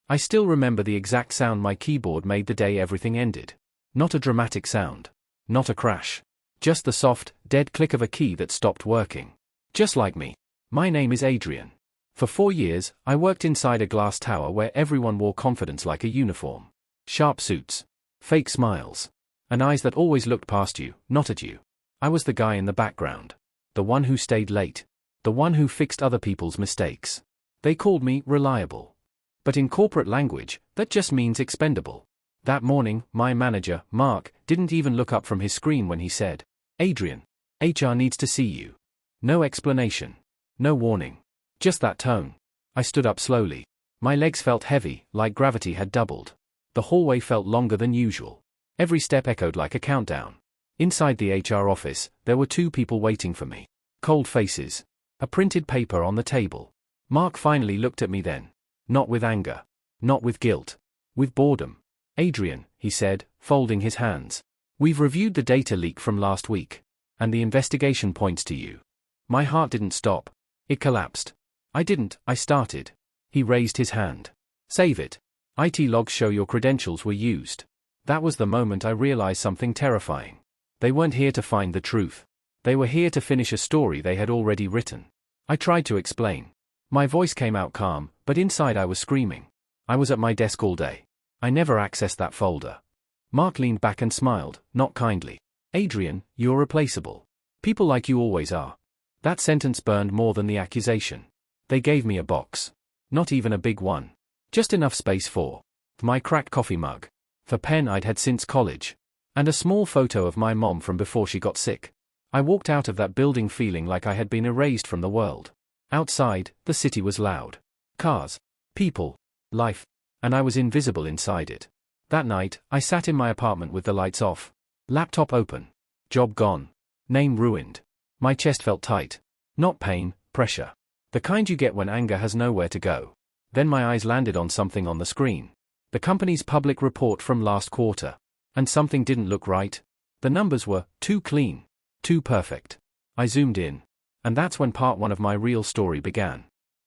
I still remember the exact sound my keyboard made the day everything ended. Not a dramatic sound. Not a crash. Just the soft, dead click of a key that stopped working. Just like me. My name is Adrian. For 4 years, I worked inside a glass tower where everyone wore confidence like a uniform. Sharp suits. Fake smiles. And eyes that always looked past you, not at you. I was the guy in the background. The one who stayed late. The one who fixed other people's mistakes. They called me reliable. But in corporate language, that just means expendable. That morning, my manager, Mark, didn't even look up from his screen when he said, "Adrian, HR needs to see you." No explanation. No warning. Just that tone. I stood up slowly. My legs felt heavy, like gravity had doubled. The hallway felt longer than usual. Every step echoed like a countdown. Inside the HR office, there were 2 people waiting for me. Cold faces. A printed paper on the table. Mark finally looked at me then. Not with anger. Not with guilt. With boredom. "Adrian," he said, folding his hands. "We've reviewed the data leak from last week. And the investigation points to you." My heart didn't stop. It collapsed. I started. He raised his hand. "Save it. IT logs show your credentials were used." That was the moment I realized something terrifying. They weren't here to find the truth. They were here to finish a story they had already written. I tried to explain. My voice came out calm, but inside I was screaming. I was at my desk all day. I never accessed that folder. Mark leaned back and smiled, not kindly. "Adrian, you're replaceable. People like you always are." That sentence burned more than the accusation. They gave me a box. Not even a big one. Just enough space for my cracked coffee mug, for pen I'd had since college, and a small photo of my mom from before she got sick. I walked out of that building feeling like I had been erased from the world. Outside, the city was loud. Cars, people, life, and I was invisible inside it. That night, I sat in my apartment with the lights off. Laptop open. Job gone. Name ruined. My chest felt tight. Not pain, pressure. The kind you get when anger has nowhere to go. Then my eyes landed on something on the screen. The company's public report from last quarter. And something didn't look right. The numbers were too clean. Too perfect. I zoomed in. And that's when part 1 of my real story began.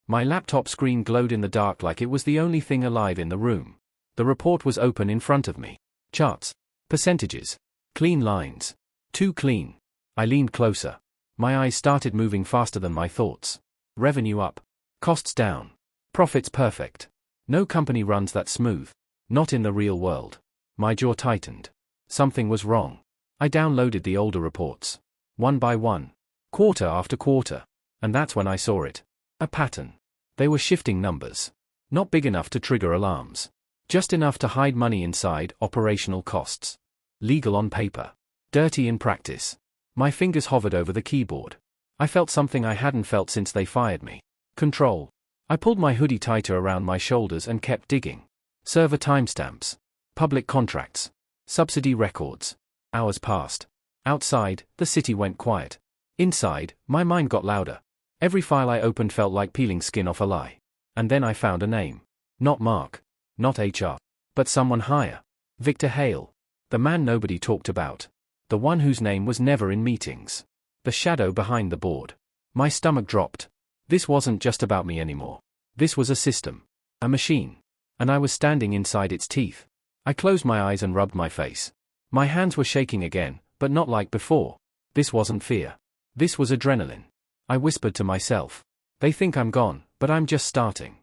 My laptop screen glowed in the dark like it was the only thing alive in the room. The report was open in front of me. Charts. Percentages. Clean lines. Too clean. I leaned closer. My eyes started moving faster than my thoughts. Revenue up. Costs down. Profits perfect. No company runs that smooth. Not in the real world. My jaw tightened. Something was wrong. I downloaded the older reports. One by one. Quarter after quarter. And that's when I saw it. A pattern. They were shifting numbers. Not big enough to trigger alarms. Just enough to hide money inside operational costs. Legal on paper. Dirty in practice. My fingers hovered over the keyboard. I felt something I hadn't felt since they fired me. Control. I pulled my hoodie tighter around my shoulders and kept digging. Server timestamps. Public contracts. Subsidy records. Hours passed. Outside, the city went quiet. Inside, my mind got louder. Every file I opened felt like peeling skin off a lie. And then I found a name. Not Mark. Not HR. But someone higher. Victor Hale. The man nobody talked about. The one whose name was never in meetings. The shadow behind the board. My stomach dropped. This wasn't just about me anymore. This was a system. A machine. And I was standing inside its teeth. I closed my eyes and rubbed my face. My hands were shaking again, but not like before. This wasn't fear. This was adrenaline. I whispered to myself. They think I'm gone, but I'm just starting.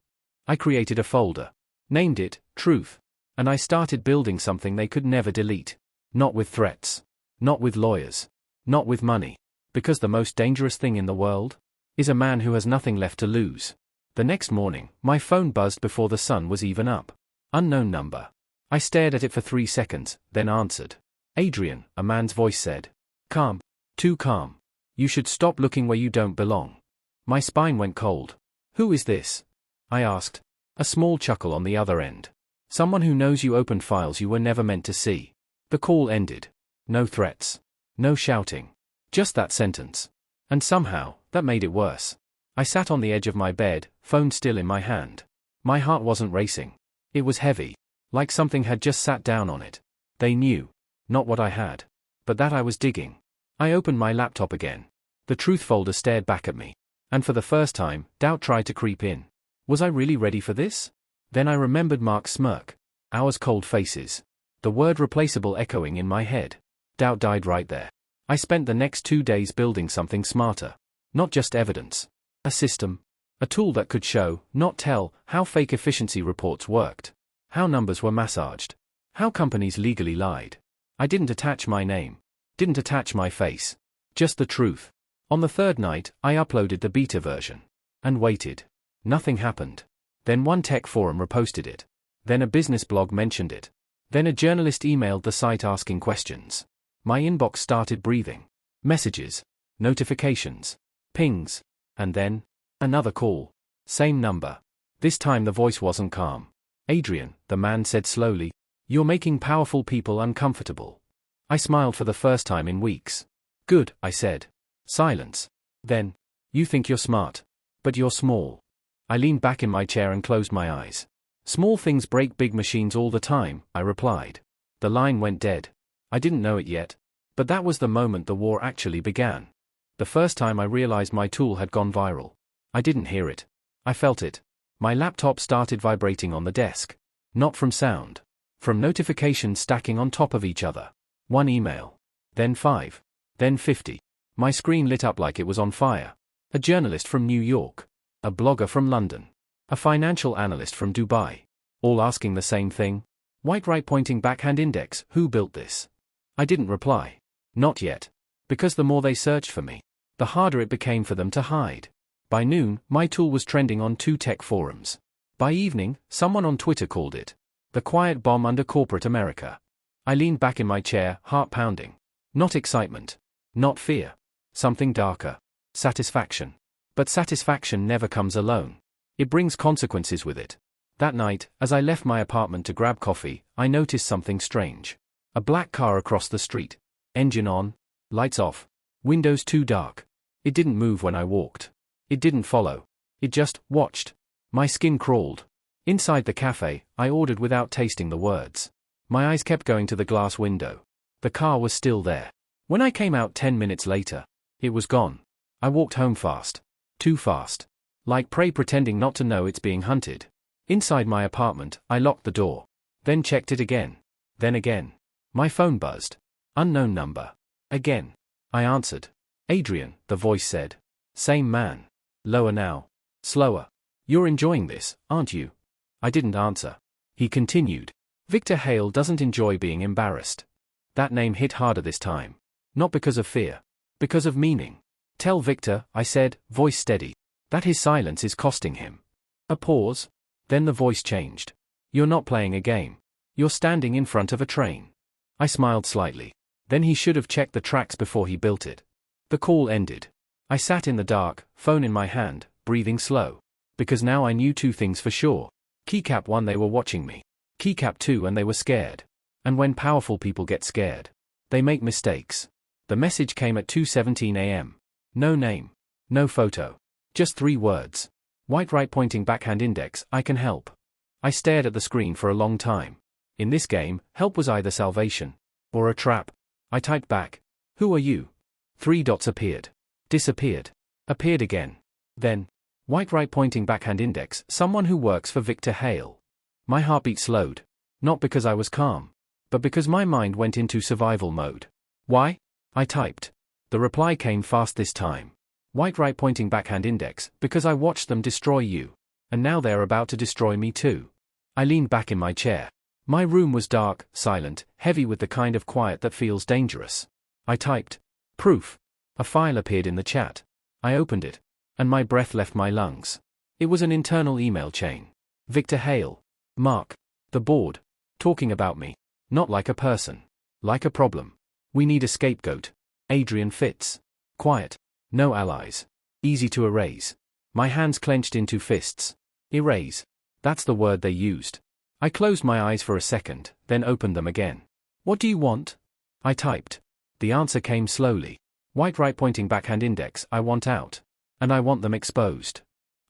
I created a folder. Named it, Truth. And I started building something they could never delete. Not with threats. Not with lawyers. Not with money. Because the most dangerous thing in the world is a man who has nothing left to lose. The next morning, my phone buzzed before the sun was even up. Unknown number. I stared at it for 3 seconds, then answered. "Adrian," a man's voice said. Calm. Too calm. "You should stop looking where you don't belong." My spine went cold. "Who is this?" I asked. A small chuckle on the other end. "Someone who knows you opened files you were never meant to see." The call ended. No threats. No shouting. Just that sentence. And somehow, that made it worse. I sat on the edge of my bed, phone still in my hand. My heart wasn't racing. It was heavy. Like something had just sat down on it. They knew. Not what I had. But that I was digging. I opened my laptop again. The truth folder stared back at me. And for the first time, doubt tried to creep in. Was I really ready for this? Then I remembered Mark's smirk. Ours cold faces. The word replaceable echoing in my head. Doubt died right there. I spent the next 2 days building something smarter. Not just evidence. A system. A tool that could show, not tell, how fake efficiency reports worked. How numbers were massaged. How companies legally lied. I didn't attach my name. Didn't attach my face. Just the truth. On the third night, I uploaded the beta version. And waited. Nothing happened. Then one tech forum reposted it. Then a business blog mentioned it. Then a journalist emailed the site asking questions. My inbox started breathing. Messages. Notifications. Pings. And then, another call. Same number. This time the voice wasn't calm. Adrian, the man said slowly, you're making powerful people uncomfortable. I smiled for the first time in weeks. Good, I said. Silence. Then, you think you're smart. But you're small. I leaned back in my chair and closed my eyes. Small things break big machines all the time, I replied. The line went dead. I didn't know it yet. But that was the moment the war actually began. The first time I realized my tool had gone viral. I didn't hear it. I felt it. My laptop started vibrating on the desk. Not from sound. From notifications stacking on top of each other. One email. Then 5. Then 50. My screen lit up like it was on fire. A journalist from New York. A blogger from London. A financial analyst from Dubai. All asking the same thing. White right pointing backhand index, who built this? I didn't reply. Not yet. Because the more they searched for me, the harder it became for them to hide. By noon, my tool was trending on 2 tech forums. By evening, someone on Twitter called it the quiet bomb under corporate America. I leaned back in my chair, heart pounding. Not excitement. Not fear. Something darker. Satisfaction. But satisfaction never comes alone. It brings consequences with it. That night, as I left my apartment to grab coffee, I noticed something strange. A black car across the street. Engine on. Lights off. Windows too dark. It didn't move when I walked. It didn't follow. It just watched. My skin crawled. Inside the cafe, I ordered without tasting the words. My eyes kept going to the glass window. The car was still there. When I came out 10 minutes later, it was gone. I walked home fast. Too fast. Like prey pretending not to know it's being hunted. Inside my apartment, I locked the door. Then checked it again. Then again. My phone buzzed. Unknown number. Again. I answered. Adrian, the voice said. Same man. Lower now. Slower. You're enjoying this, aren't you? I didn't answer. He continued. Victor Hale doesn't enjoy being embarrassed. That name hit harder this time. Not because of fear. Because of meaning. Tell Victor, I said, voice steady, that his silence is costing him. A pause. Then the voice changed. You're not playing a game. You're standing in front of a train. I smiled slightly. Then he should have checked the tracks before he built it. The call ended. I sat in the dark, phone in my hand, breathing slow. Because now I knew 2 things for sure. Keycap 1, they were watching me. Keycap 2, and they were scared. And when powerful people get scared, they make mistakes. The message came at 2:17 a.m. No name. No photo. Just 3 words. White right pointing backhand index, I can help. I stared at the screen for a long time. In this game, help was either salvation or a trap. I typed back. Who are you? 3 dots appeared. Disappeared. Appeared again. Then, white right pointing backhand index, someone who works for Victor Hale. My heartbeat slowed. Not because I was calm, but because my mind went into survival mode. Why? I typed. The reply came fast this time. White right pointing backhand index, because I watched them destroy you. And now they're about to destroy me too. I leaned back in my chair. My room was dark, silent, heavy with the kind of quiet that feels dangerous. I typed. Proof. A file appeared in the chat. I opened it. And my breath left my lungs. It was an internal email chain. Victor Hale. Mark. The board. Talking about me. Not like a person. Like a problem. We need a scapegoat. Adrian Fitz. Quiet. No allies. Easy to erase. My hands clenched into fists. Erase. That's the word they used. I closed my eyes for a second, then opened them again. What do you want? I typed. The answer came slowly. White right pointing backhand index, I want out. And I want them exposed.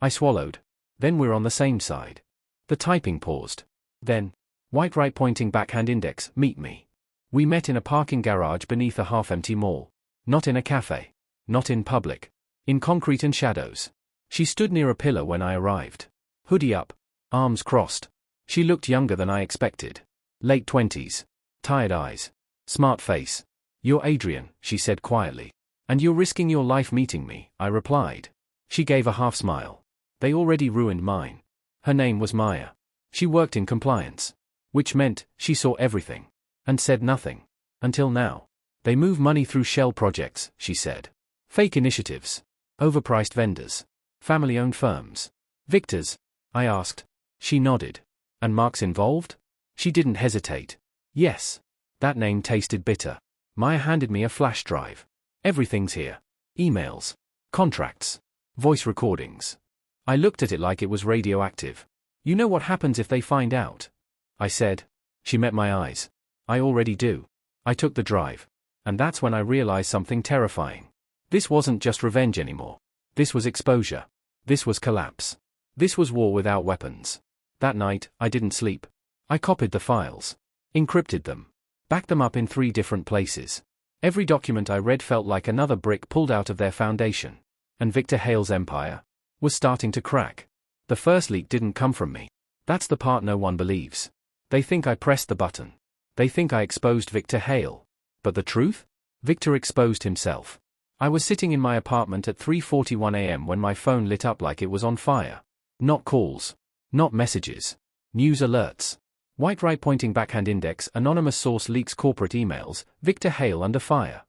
I swallowed. Then we're on the same side. The typing paused. Then, white right pointing backhand index, meet me. We met in a parking garage beneath a half-empty mall. Not in a cafe. Not in public. In concrete and shadows. She stood near a pillar when I arrived. Hoodie up. arms crossed. She looked younger than I expected. Late 20s. Tired eyes. Smart face. "You're Adrian," she said quietly. "And you're risking your life meeting me," I replied. She gave a half smile. They already ruined mine. Her name was Maya. She worked in compliance. Which meant, she saw everything. And said nothing. Until now. "They move money through shell projects," she said. "Fake initiatives. Overpriced vendors. Family-owned firms." "Victor's?" I asked. She nodded. "And Mark's involved?" She didn't hesitate. "Yes." That name tasted bitter. Maya handed me a flash drive. "Everything's here. Emails. Contracts. Voice recordings." I looked at it like it was radioactive. "You know what happens if they find out?" I said. She met my eyes. "I already do." I took the drive. And that's when I realized something terrifying. This wasn't just revenge anymore. This was exposure. This was collapse. This was war without weapons. That night, I didn't sleep. I copied the files. Encrypted them. Backed them up in 3 different places. Every document I read felt like another brick pulled out of their foundation. And Victor Hale's empire was starting to crack. The first leak didn't come from me. That's the part no one believes. They think I pressed the button. They think I exposed Victor Hale. But the truth? Victor exposed himself. I was sitting in my apartment at 3:41 a.m. when my phone lit up like it was on fire. Not calls. Not messages. News alerts. White right pointing backhand index, anonymous source leaks corporate emails, Victor Hale under fire.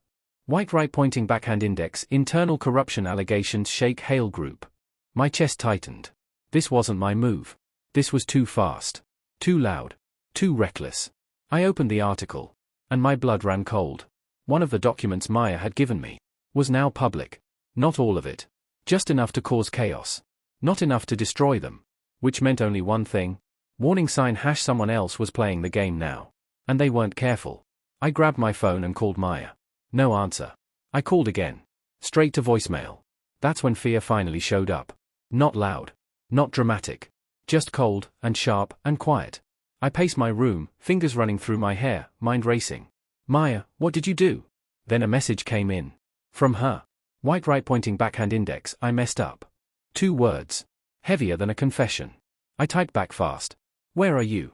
White right pointing backhand index, internal corruption allegations shake Hale Group. My chest tightened. This wasn't my move. This was too fast. Too loud. Too reckless. I opened the article. And my blood ran cold. One of the documents Maya had given me was now public. Not all of it. Just enough to cause chaos. Not enough to destroy them. Which meant only one thing. Warning sign # someone else was playing the game now. And they weren't careful. I grabbed my phone and called Maya. No answer. I called again. Straight to voicemail. That's when fear finally showed up. Not loud. Not dramatic. Just cold, and sharp, and quiet. I paced my room, fingers running through my hair, mind racing. "Maya, what did you do?" Then a message came in. From her. White right pointing backhand index, I messed up. 2 words. Heavier than a confession. I typed back fast. "Where are you?"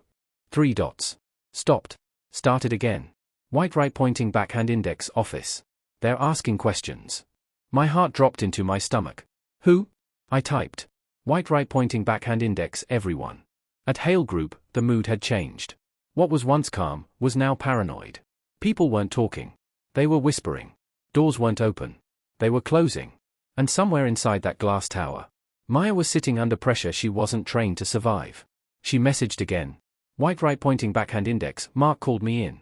3 dots. Stopped. Started again. White right pointing backhand index, office. "They're asking questions." My heart dropped into my stomach. "Who?" I typed. White right pointing backhand index, everyone. At Hale Group, the mood had changed. What was once calm, was now paranoid. People weren't talking. They were whispering. Doors weren't open. They were closing. And somewhere inside that glass tower, Maya was sitting under pressure she wasn't trained to survive. She messaged again. White right pointing backhand index, Mark called me in.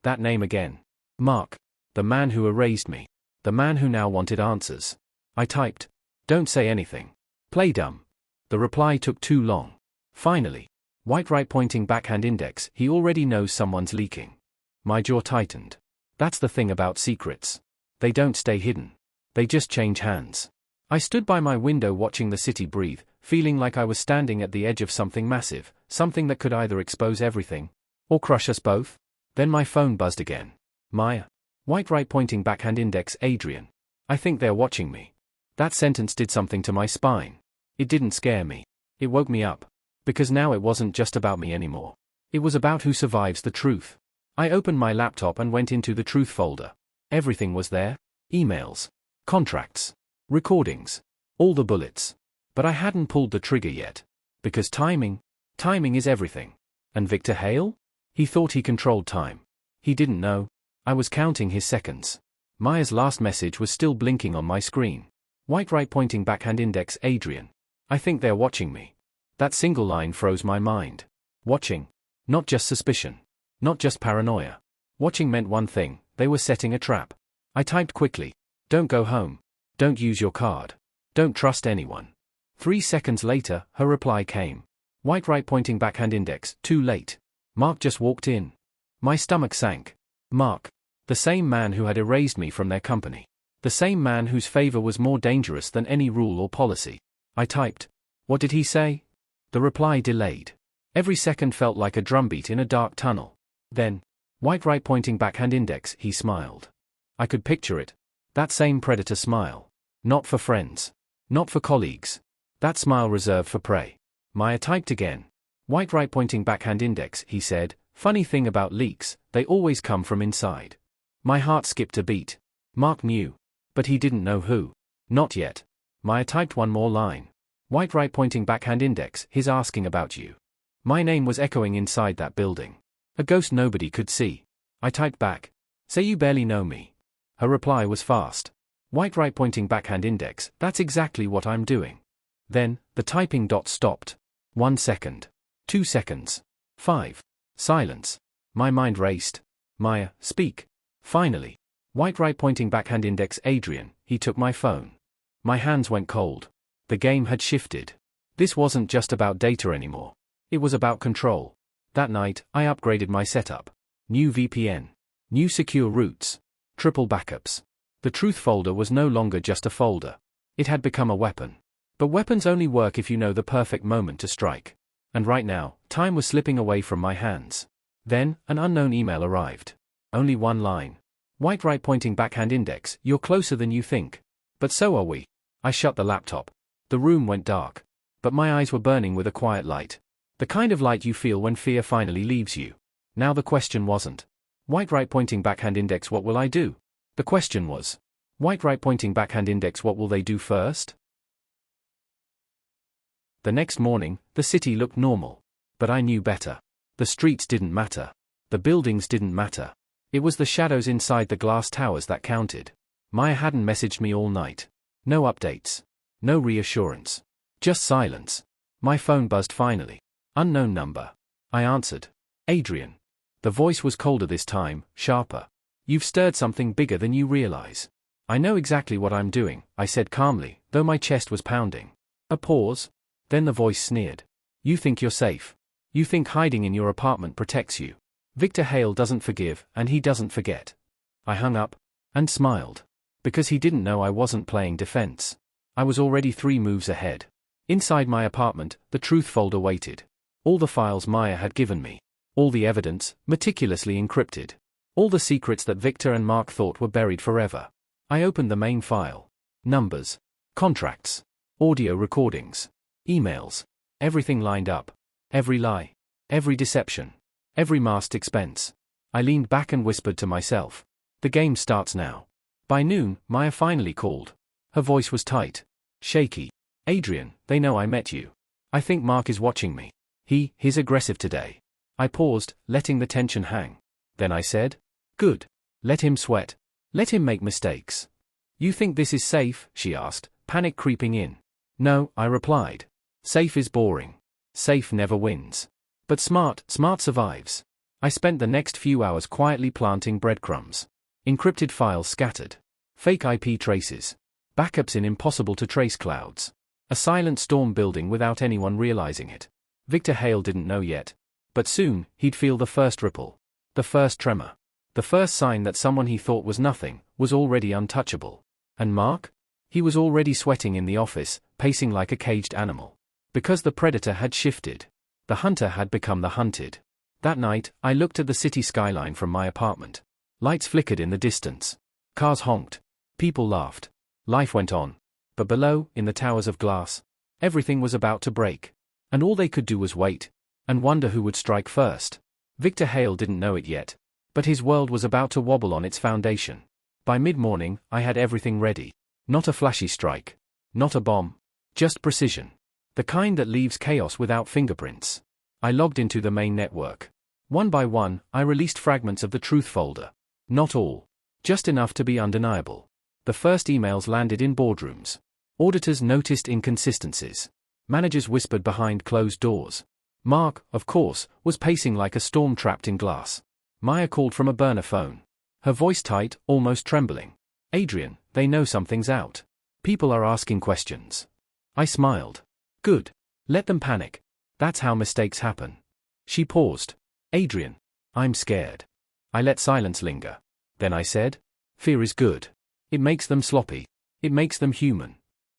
That name again. Mark. The man who erased me. The man who now wanted answers. I typed. "Don't say anything. Play dumb." The reply took too long. Finally. White right pointing backhand index, he already knows someone's leaking. My jaw tightened. That's the thing about secrets. They don't stay hidden. They just change hands. I stood by my window watching the city breathe, feeling like I was standing at the edge of something massive, something that could either expose everything, or crush us both. Then my phone buzzed again. "Maya." White right pointing backhand index, Adrian. "I think they're watching me." That sentence did something to my spine. It didn't scare me. It woke me up. Because now it wasn't just about me anymore. It was about who survives the truth. I opened my laptop and went into the truth folder. Everything was there. Emails. Contracts. Recordings. All the bullets. But I hadn't pulled the trigger yet. Because timing is everything. And Victor Hale? He thought he controlled time. He didn't know. I was counting his seconds. Maya's last message was still blinking on my screen. White right pointing backhand index, Adrian. "I think they're watching me." That single line froze my mind. Watching. Not just suspicion. Not just paranoia. Watching meant one thing, they were setting a trap. I typed quickly. "Don't go home. Don't use your card. Don't trust anyone." 3 seconds later, her reply came. White right pointing backhand index, "Too late. Mark just walked in." My stomach sank. Mark. The same man who had erased me from their company. The same man whose favor was more dangerous than any rule or policy. I typed. "What did he say?" The reply delayed. Every second felt like a drumbeat in a dark tunnel. Then, white right pointing backhand index, he smiled. I could picture it. That same predator smile. Not for friends. Not for colleagues. That smile reserved for prey. Maya typed again. White right pointing backhand index, he said. Funny thing about leaks, they always come from inside. My heart skipped a beat. Mark knew. But he didn't know who. Not yet. Maya typed one more line. White right pointing backhand index, he's asking about you. My name was echoing inside that building. A ghost nobody could see. I typed back. Say you barely know me. Her reply was fast. White right pointing backhand index, that's exactly what I'm doing. Then, the typing dot stopped. 1 second. 2 seconds. 5. Silence. My mind raced. Maya, speak. Finally. White right pointing backhand index Adrian, he took my phone. My hands went cold. The game had shifted. This wasn't just about data anymore. It was about control. That night, I upgraded my setup. New VPN. New secure routes. Triple backups. The truth folder was no longer just a folder. It had become a weapon. But weapons only work if you know the perfect moment to strike. And right now, time was slipping away from my hands. Then, an unknown email arrived. Only one line. White right pointing backhand index, you're closer than you think. But so are we. I shut the laptop. The room went dark. But my eyes were burning with a quiet light. The kind of light you feel when fear finally leaves you. Now the question wasn't, white right pointing backhand index, what will I do? The question was, white right pointing backhand index, what will they do first? The next morning, the city looked normal. But I knew better. The streets didn't matter. The buildings didn't matter. It was the shadows inside the glass towers that counted. Maya hadn't messaged me all night. No updates. No reassurance. Just silence. My phone buzzed finally. Unknown number. I answered. Adrian. The voice was colder this time, sharper. You've stirred something bigger than you realize. I know exactly what I'm doing, I said calmly, though my chest was pounding. A pause. Then the voice sneered. You think you're safe. You think hiding in your apartment protects you. Victor Hale doesn't forgive, and he doesn't forget. I hung up. And smiled. Because he didn't know I wasn't playing defense. I was already 3 moves ahead. Inside my apartment, the truth folder waited. All the files Maya had given me. All the evidence, meticulously encrypted. All the secrets that Victor and Mark thought were buried forever. I opened the main file. Numbers. Contracts. Audio recordings. Emails. Everything lined up. Every lie. Every deception. Every masked expense. I leaned back and whispered to myself. The game starts now. By noon, Maya finally called. Her voice was tight. Shaky. Adrian, they know I met you. I think Mark is watching me. He's aggressive today. I paused, letting the tension hang. Then I said, good. Let him sweat. Let him make mistakes. You think this is safe? She asked, panic creeping in. No, I replied. Safe is boring. Safe never wins. But smart survives. I spent the next few hours quietly planting breadcrumbs. Encrypted files scattered. Fake IP traces. Backups in impossible to trace clouds. A silent storm building without anyone realizing it. Victor Hale didn't know yet. But soon, he'd feel the first ripple. The first tremor. The first sign that someone he thought was nothing, was already untouchable. And Mark? He was already sweating in the office, pacing like a caged animal. Because the predator had shifted. The hunter had become the hunted. That night, I looked at the city skyline from my apartment. Lights flickered in the distance. Cars honked. People laughed. Life went on. But below, in the towers of glass, everything was about to break. And all they could do was wait. And wonder who would strike first. Victor Hale didn't know it yet. But his world was about to wobble on its foundation. By mid-morning, I had everything ready. Not a flashy strike. Not a bomb. Just precision. The kind that leaves chaos without fingerprints. I logged into the main network. One by one, I released fragments of the truth folder. Not all. Just enough to be undeniable. The first emails landed in boardrooms. Auditors noticed inconsistencies. Managers whispered behind closed doors. Mark, of course, was pacing like a storm trapped in glass. Maya called from a burner phone. Her voice tight, almost trembling. Adrian, they know something's out. People are asking questions. I smiled. Good. Let them panic. That's how mistakes happen. She paused. Adrian. I'm scared. I let silence linger. Then I said, fear is good. It makes them sloppy. It makes them human.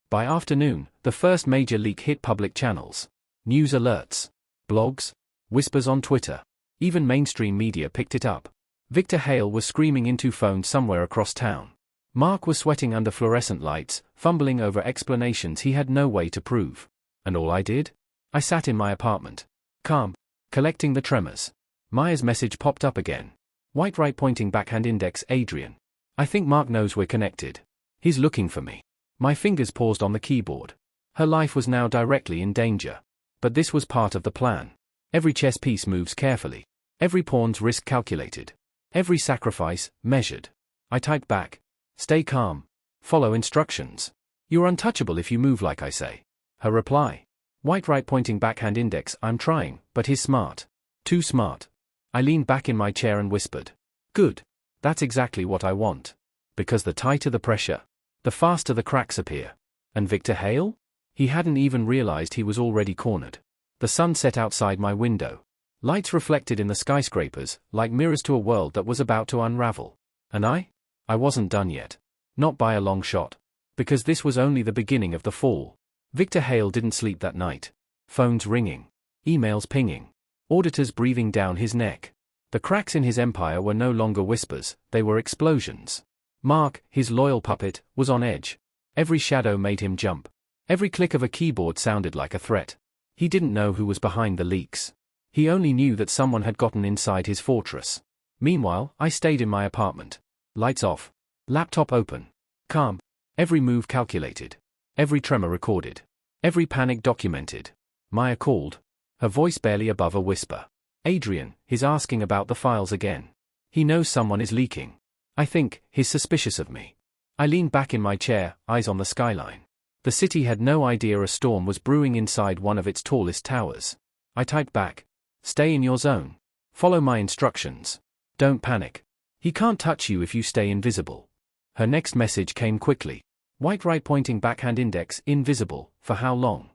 By afternoon, the first major leak hit public channels. News alerts. Blogs. Whispers on Twitter. Even mainstream media picked it up. Victor Hale was screaming into phones somewhere across town. Mark was sweating under fluorescent lights, fumbling over explanations he had no way to prove. And all I did? I sat in my apartment. Calm. Collecting the tremors. Maya's message popped up again. White right pointing backhand index Adrian. I think Mark knows we're connected. He's looking for me. My fingers paused on the keyboard. Her life was now directly in danger. But this was part of the plan. Every chess piece moves carefully. Every pawn's risk calculated. Every sacrifice, measured. I typed back. Stay calm. Follow instructions. You're untouchable if you move like I say. Her reply. White right pointing backhand index. I'm trying, but he's smart. Too smart. I leaned back in my chair and whispered. Good. That's exactly what I want. Because the tighter the pressure, the faster the cracks appear. And Victor Hale? He hadn't even realized he was already cornered. The sun set outside my window. Lights reflected in the skyscrapers, like mirrors to a world that was about to unravel. And I wasn't done yet. Not by a long shot. Because this was only the beginning of the fall. Victor Hale didn't sleep that night. Phones ringing. Emails pinging. Auditors breathing down his neck. The cracks in his empire were no longer whispers, they were explosions. Mark, his loyal puppet, was on edge. Every shadow made him jump. Every click of a keyboard sounded like a threat. He didn't know who was behind the leaks. He only knew that someone had gotten inside his fortress. Meanwhile, I stayed in my apartment. Lights off. Laptop open. Calm. Every move calculated. Every tremor recorded. Every panic documented. Maya called. Her voice barely above a whisper. Adrian, he's asking about the files again. He knows someone is leaking. I think he's suspicious of me. I leaned back in my chair, eyes on the skyline. The city had no idea a storm was brewing inside one of its tallest towers. I typed back. Stay in your zone. Follow my instructions. Don't panic. He can't touch you if you stay invisible. Her next message came quickly. White right pointing backhand index invisible, for how long?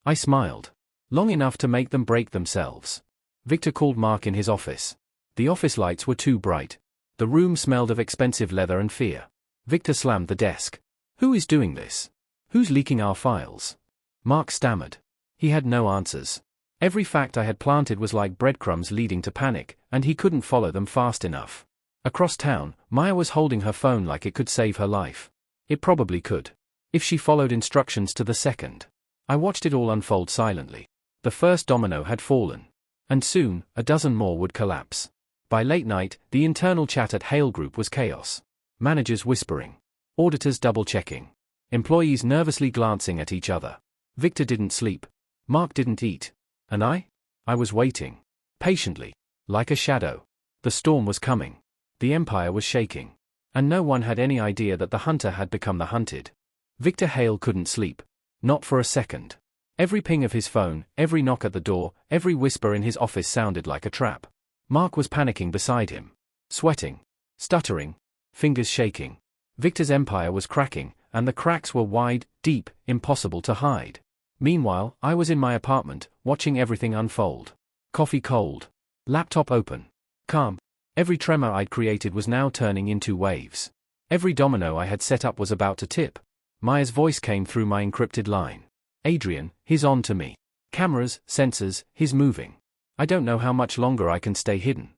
I smiled. Long enough to make them break themselves. Victor called Mark in his office. The office lights were too bright. The room smelled of expensive leather and fear. Victor slammed the desk. Who is doing this? Who's leaking our files? Mark stammered. He had no answers. Every fact I had planted was like breadcrumbs leading to panic, and he couldn't follow them fast enough. Across town, Maya was holding her phone like it could save her life. It probably could. If she followed instructions to the second. I watched it all unfold silently. The first domino had fallen. And soon, a dozen more would collapse. By late night, the internal chat at Hale Group was chaos. Managers whispering. Auditors double-checking. Employees nervously glancing at each other. Victor didn't sleep. Mark didn't eat. And I was waiting. Patiently. Like a shadow. The storm was coming. The empire was shaking. And no one had any idea that the hunter had become the hunted. Victor Hale couldn't sleep. Not for a second. Every ping of his phone, every knock at the door, every whisper in his office sounded like a trap. Mark was panicking beside him. Sweating. Stuttering. Fingers shaking. Victor's empire was cracking, and the cracks were wide, deep, impossible to hide. Meanwhile, I was in my apartment, watching everything unfold. Coffee cold. Laptop open. Calm. Every tremor I'd created was now turning into waves. Every domino I had set up was about to tip. Maya's voice came through my encrypted line. Adrian, he's on to me. Cameras, sensors, he's moving. I don't know how much longer I can stay hidden.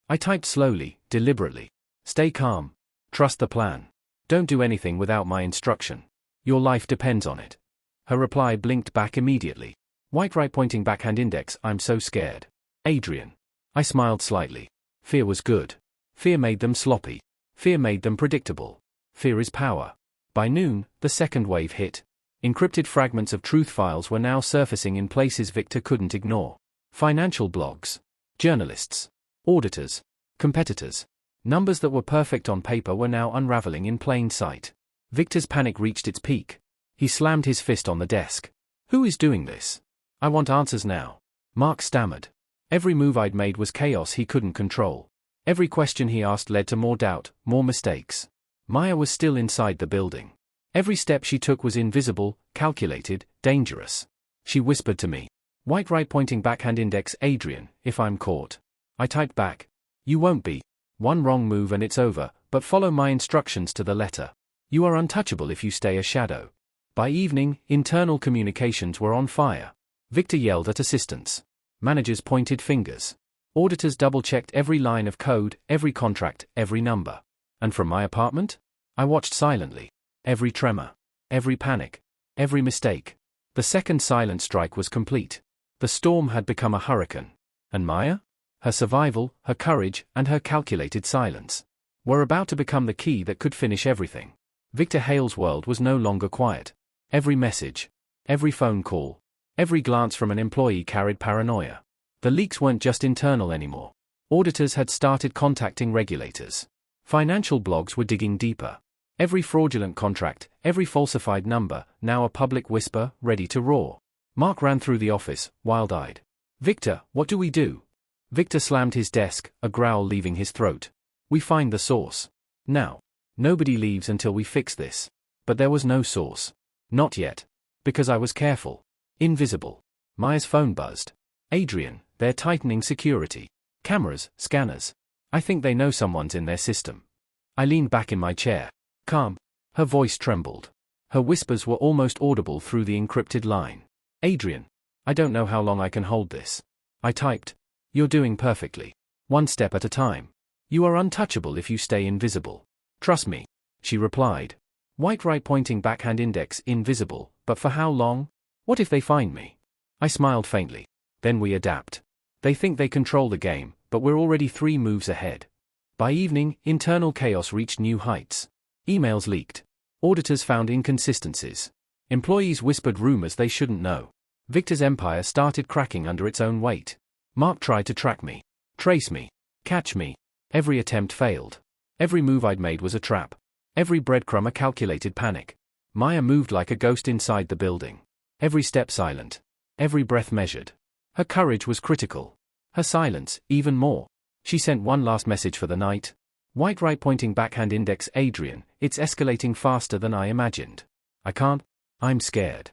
I typed slowly, deliberately. Stay calm. Trust the plan. Don't do anything without my instruction. Your life depends on it. Her reply blinked back immediately. White right pointing backhand index. I'm so scared. Adrian. I smiled slightly. Fear was good. Fear made them sloppy. Fear made them predictable. Fear is power. By noon, the second wave hit. Encrypted fragments of truth files were now surfacing in places Victor couldn't ignore. Financial blogs. Journalists. Auditors. Competitors. Numbers that were perfect on paper were now unraveling in plain sight. Victor's panic reached its peak. He slammed his fist on the desk. Who is doing this? I want answers now. Mark stammered. Every move I'd made was chaos he couldn't control. Every question he asked led to more doubt, more mistakes. Maya was still inside the building. Every step she took was invisible, calculated, dangerous. She whispered to me. White right pointing backhand index Adrian, if I'm caught. I typed back. You won't be. One wrong move and it's over, but follow my instructions to the letter. You are untouchable if you stay a shadow. By evening, internal communications were on fire. Victor yelled at assistants. Managers pointed fingers. Auditors double-checked every line of code, every contract, every number. And from my apartment? I watched silently. Every tremor. Every panic. Every mistake. The second silent strike was complete. The storm had become a hurricane. And Maya? Her survival, her courage, and her calculated silence were about to become the key that could finish everything. Victor Hale's world was no longer quiet. Every message, every phone call, every glance from an employee carried paranoia. The leaks weren't just internal anymore. Auditors had started contacting regulators. Financial blogs were digging deeper. Every fraudulent contract, every falsified number, now a public whisper, ready to roar. Mark ran through the office, wild-eyed. "Victor, what do we do?" Victor slammed his desk, a growl leaving his throat. "We find the source. Now. Nobody leaves until we fix this." But there was no source. Not yet. Because I was careful. Invisible. Maya's phone buzzed. "Adrian, they're tightening security. Cameras, scanners. I think they know someone's in their system." I leaned back in my chair. "Calm." Her voice trembled. Her whispers were almost audible through the encrypted line. "Adrian, I don't know how long I can hold this." I typed. "You're doing perfectly. One step at a time. You are untouchable if you stay invisible. Trust me," she replied. White right pointing backhand index invisible, but for how long? What if they find me? I smiled faintly. Then we adapt. They think they control the game, but we're already 3 moves ahead. By evening, internal chaos reached new heights. Emails leaked. Auditors found inconsistencies. Employees whispered rumors they shouldn't know. Victor's empire started cracking under its own weight. Mark tried to track me, trace me, catch me. Every attempt failed. Every move I'd made was a trap. Every breadcrumb a calculated panic. Maya moved like a ghost inside the building. Every step silent. Every breath measured. Her courage was critical. Her silence, even more. She sent one last message for the night. White right pointing backhand index Adrian, it's escalating faster than I imagined. I can't. I'm scared.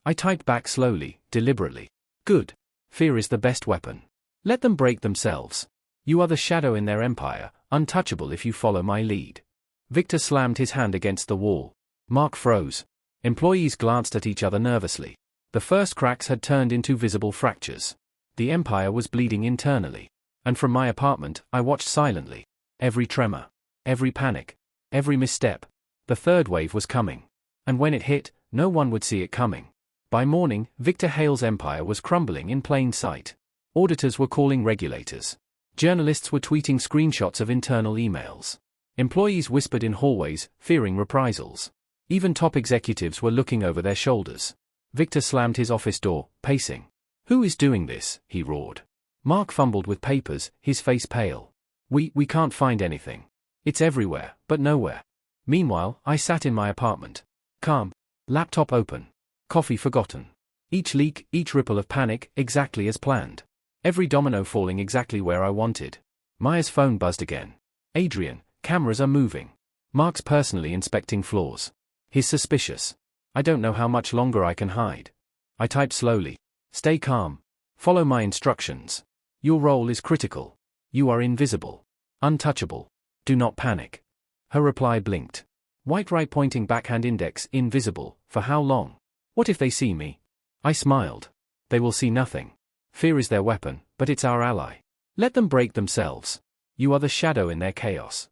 I typed back slowly, deliberately. Good. Fear is the best weapon. Let them break themselves. You are the shadow in their empire, untouchable if you follow my lead. Victor slammed his hand against the wall. Mark froze. Employees glanced at each other nervously. The first cracks had turned into visible fractures. The empire was bleeding internally. And from my apartment, I watched silently. Every tremor. Every panic. Every misstep. The third wave was coming. And when it hit, no one would see it coming. By morning, Victor Hale's empire was crumbling in plain sight. Auditors were calling regulators. Journalists were tweeting screenshots of internal emails. Employees whispered in hallways, fearing reprisals. Even top executives were looking over their shoulders. Victor slammed his office door, pacing. "Who is doing this?" he roared. Mark fumbled with papers, his face pale. We can't find anything. It's everywhere, but nowhere." Meanwhile, I sat in my apartment. Calm. Laptop open. Coffee forgotten. Each leak, each ripple of panic, exactly as planned. Every domino falling exactly where I wanted. Maya's phone buzzed again. "Adrian, cameras are moving." Mark's personally inspecting floors. He's suspicious. I don't know how much longer I can hide. I typed slowly. "Stay calm. Follow my instructions. Your role is critical. You are invisible. Untouchable. Do not panic." Her reply blinked. White right pointing backhand index invisible, for how long? What if they see me? I smiled. They will see nothing. Fear is their weapon, but it's our ally. Let them break themselves. You are the shadow in their chaos.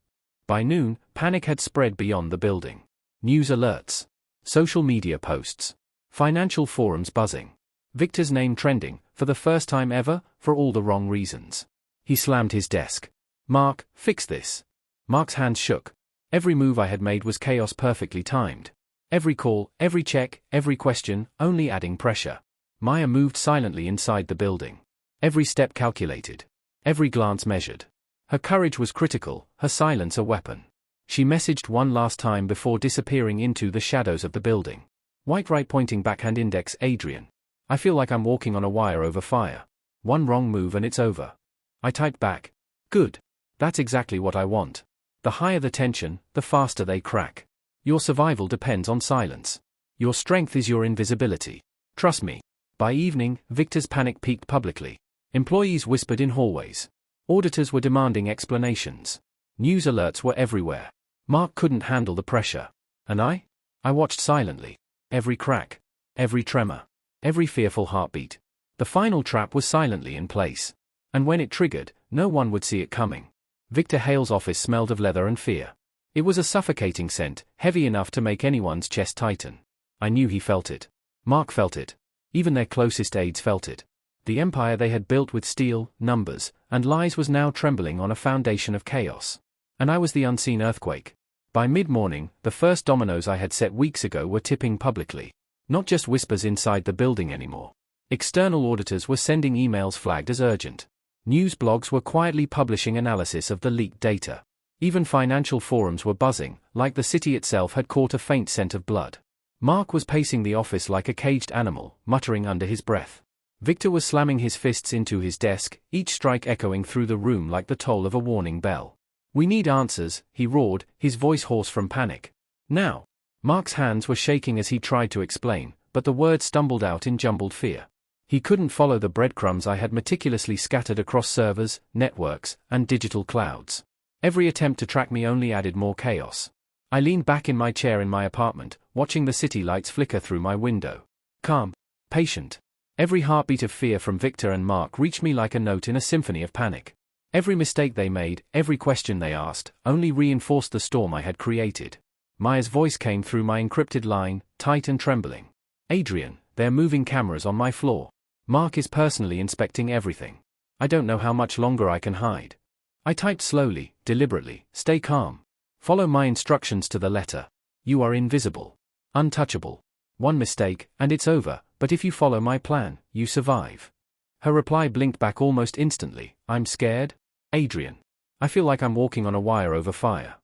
By noon, panic had spread beyond the building. News alerts. Social media posts. Financial forums buzzing. Victor's name trending, for the first time ever, for all the wrong reasons. He slammed his desk. "Mark, fix this." Mark's hands shook. Every move I had made was chaos perfectly timed. Every call, every check, every question, only adding pressure. Maya moved silently inside the building. Every step calculated. Every glance measured. Her courage was critical, her silence a weapon. She messaged one last time before disappearing into the shadows of the building. White right pointing backhand index Adrian. I feel like I'm walking on a wire over fire. One wrong move and it's over. I typed back. Good. That's exactly what I want. The higher the tension, the faster they crack. Your survival depends on silence. Your strength is your invisibility. Trust me. By evening, Victor's panic peaked publicly. Employees whispered in hallways. Auditors were demanding explanations. News alerts were everywhere. Mark couldn't handle the pressure. And I watched silently. Every crack. Every tremor. Every fearful heartbeat. The final trap was silently in place. And when it triggered, no one would see it coming. Victor Hale's office smelled of leather and fear. It was a suffocating scent, heavy enough to make anyone's chest tighten. I knew he felt it. Mark felt it. Even their closest aides felt it. The empire they had built with steel, numbers, and lies was now trembling on a foundation of chaos. And I was the unseen earthquake. By mid-morning, the first dominoes I had set weeks ago were tipping publicly. Not just whispers inside the building anymore. External auditors were sending emails flagged as urgent. News blogs were quietly publishing analysis of the leaked data. Even financial forums were buzzing, like the city itself had caught a faint scent of blood. Mark was pacing the office like a caged animal, muttering under his breath. Victor was slamming his fists into his desk, each strike echoing through the room like the toll of a warning bell. "We need answers," he roared, his voice hoarse from panic. "Now." Mark's hands were shaking as he tried to explain, but the words stumbled out in jumbled fear. He couldn't follow the breadcrumbs I had meticulously scattered across servers, networks, and digital clouds. Every attempt to track me only added more chaos. I leaned back in my chair in my apartment, watching the city lights flicker through my window. Calm. Patient. Every heartbeat of fear from Victor and Mark reached me like a note in a symphony of panic. Every mistake they made, every question they asked, only reinforced the storm I had created. Maya's voice came through my encrypted line, tight and trembling. "Adrian, they're moving cameras on my floor. Mark is personally inspecting everything. I don't know how much longer I can hide." I typed slowly, deliberately, "Stay calm. Follow my instructions to the letter. You are invisible. Untouchable. One mistake, and it's over, but if you follow my plan, you survive." Her reply blinked back almost instantly. "I'm scared, Adrian. I feel like I'm walking on a wire over fire."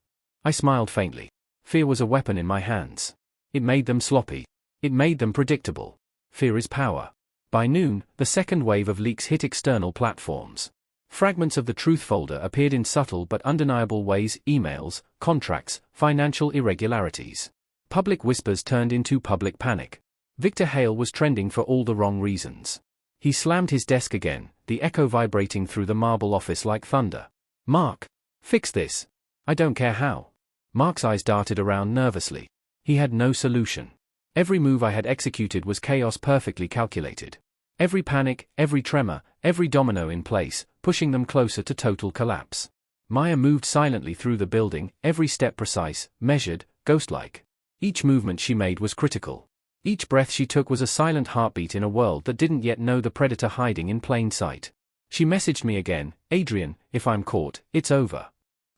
I smiled faintly. Fear was a weapon in my hands. It made them sloppy. It made them predictable. Fear is power. By noon, the second wave of leaks hit external platforms. Fragments of the truth folder appeared in subtle but undeniable ways: emails, contracts, financial irregularities. Public whispers turned into public panic. Victor Hale was trending for all the wrong reasons. He slammed his desk again, the echo vibrating through the marble office like thunder. "Mark, fix this. I don't care how." Mark's eyes darted around nervously. He had no solution. Every move I had executed was chaos perfectly calculated. Every panic, every tremor, every domino in place, pushing them closer to total collapse. Maya moved silently through the building, every step precise, measured, ghost-like. Each movement she made was critical. Each breath she took was a silent heartbeat in a world that didn't yet know the predator hiding in plain sight. She messaged me again, "Adrian, if I'm caught, it's over."